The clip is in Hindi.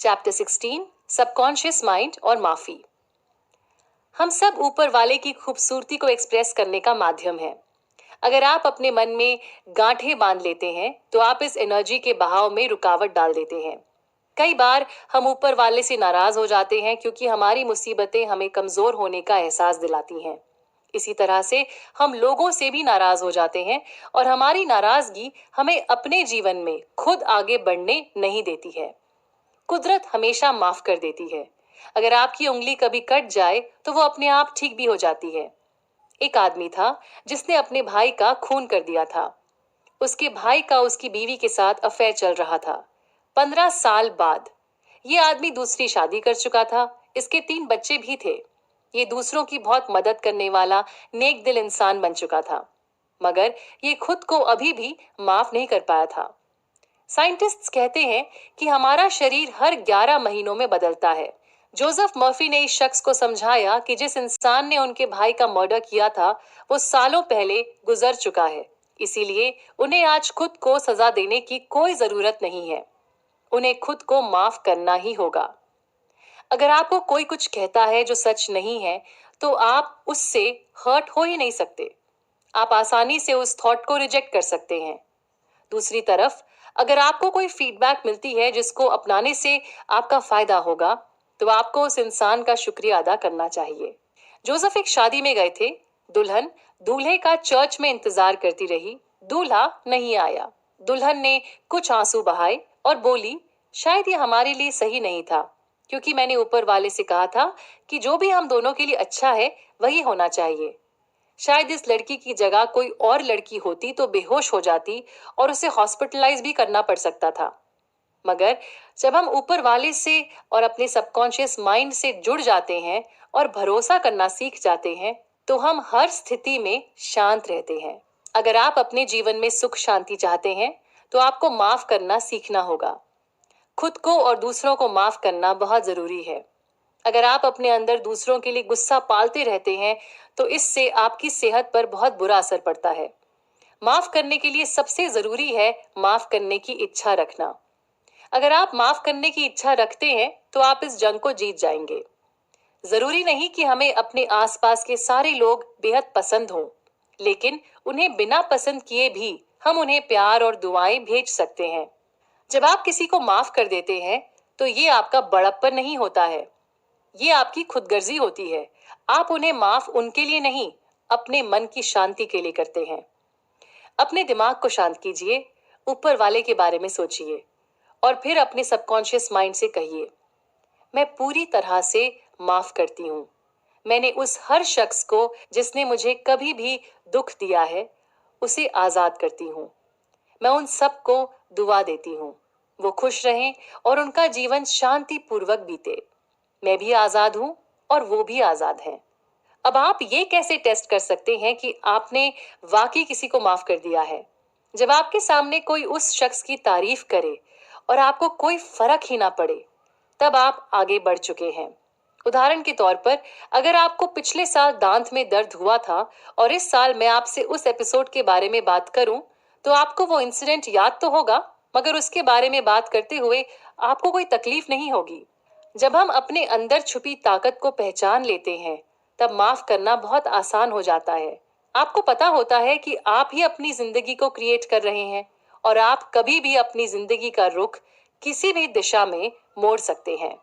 चैप्टर 16 सबकॉन्शियस माइंड और माफी। हम सब ऊपर वाले की खूबसूरती को एक्सप्रेस करने का माध्यम है। अगर आप अपने मन में गांठें बांध लेते हैं तो आप इस एनर्जी के बहाव में रुकावट डाल देते हैं। कई बार हम ऊपर वाले से नाराज हो जाते हैं क्योंकि हमारी मुसीबतें हमें कमजोर होने का एहसास दिलाती हैं। इसी तरह से हम लोगों से भी नाराज हो जाते हैं और हमारी नाराजगी हमें अपने जीवन में खुद आगे बढ़ने नहीं देती है। कुदरत हमेशा माफ कर देती है। अगर आपकी उंगली कभी कट जाए तो वो अपने आप ठीक भी हो जाती है। एक आदमी था जिसने अपने भाई का खून कर दिया था। उसके भाई का उसकी बीवी के साथ अफेयर चल रहा था। 15 साल बाद ये आदमी दूसरी शादी कर चुका था। इसके 3 बच्चे भी थे। ये दूसरों की बहुत मदद करने वाला नेक दिल इंसान बन चुका था, मगर ये खुद को अभी भी माफ नहीं कर पाया था। साइंटिस्ट्स कहते हैं कि हमारा शरीर हर 11 महीनों में बदलता है। जोसेफ मर्फी ने इस शख्स को समझाया कि जिस इंसान ने उनके भाई का मर्डर किया था वो सालों पहले गुजर चुका है, इसीलिए उन्हें आज खुद को सजा देने की कोई जरूरत नहीं है। उन्हें खुद को माफ करना ही होगा। अगर आपको कोई कुछ कहता है जो सच नहीं है तो आप उससे हर्ट हो ही नहीं सकते। आप आसानी से उस थॉट को रिजेक्ट कर सकते हैं। दूसरी तरफ अगर आपको कोई फीडबैक मिलती है जिसको अपनाने से आपका फायदा होगा तो आपको उस इंसान का शुक्रिया अदा करना चाहिए। जोसेफ एक शादी में गए थे। दुल्हन दूल्हे का चर्च में इंतजार करती रही। दूल्हा नहीं आया। दुल्हन ने कुछ आंसू बहाए और बोली, शायद ये हमारे लिए सही नहीं था, क्योंकि मैंने ऊपर वाले से कहा था कि जो भी हम दोनों के लिए अच्छा है वही होना चाहिए। शायद इस लड़की की जगह कोई और लड़की होती तो बेहोश हो जाती और उसे हॉस्पिटलाइज भी करना पड़ सकता था। मगर जब हम ऊपर वाले से और अपने सबकॉन्शियस माइंड से जुड़ जाते हैं और भरोसा करना सीख जाते हैं तो हम हर स्थिति में शांत रहते हैं। अगर आप अपने जीवन में सुख शांति चाहते हैं तो आपको माफ करना सीखना होगा। खुद को और दूसरों को माफ करना बहुत जरूरी है। अगर आप अपने अंदर दूसरों के लिए गुस्सा पालते रहते हैं तो इससे आपकी सेहत पर बहुत बुरा असर पड़ता है। माफ करने के लिए सबसे जरूरी है माफ करने की इच्छा रखना। अगर आप माफ करने की इच्छा रखते हैं तो आप इस जंग को जीत जाएंगे। जरूरी नहीं कि हमें अपने आसपास के सारे लोग बेहद पसंद हों, लेकिन उन्हें बिना पसंद किए भी हम उन्हें प्यार और दुआएं भेज सकते हैं। जब आप किसी को माफ कर देते हैं तो ये आपका बड़प्पन नहीं होता है, ये आपकी खुदगर्जी होती है। आप उन्हें माफ उनके लिए नहीं, अपने मन की शांति के लिए करते हैं। अपने दिमाग को शांत कीजिए, ऊपर वाले के बारे में सोचिए और फिर अपने सबकॉन्शियस माइंड से कहिए, मैं पूरी तरह से माफ करती हूँ। मैंने उस हर शख्स को जिसने मुझे कभी भी दुख दिया है उसे आजाद करती हूँ। मैं उन सब को दुआ देती हूँ, वो खुश रहें और उनका जीवन शांति पूर्वक बीते। मैं भी आजाद हूं और वो भी आजाद हैं। अब आप ये कैसे टेस्ट कर सकते हैं कि आपने वाकई किसी को माफ कर दिया है? जब आपके सामने कोई उस शख्स की तारीफ करे और आपको कोई फर्क ही ना पड़े, तब आप आगे बढ़ चुके हैं। उदाहरण के तौर पर, अगर आपको पिछले साल दांत में दर्द हुआ था और इस साल मैं आपसे उस एपिसोड के बारे में बात करूं, तो आपको वो इंसिडेंट याद तो होगा, मगर उसके बारे में बात करते हुए आपको कोई तकलीफ नहीं होगी। जब हम अपने अंदर छुपी ताकत को पहचान लेते हैं तब माफ करना बहुत आसान हो जाता है। आपको पता होता है कि आप ही अपनी जिंदगी को क्रिएट कर रहे हैं और आप कभी भी अपनी जिंदगी का रुख किसी भी दिशा में मोड़ सकते हैं।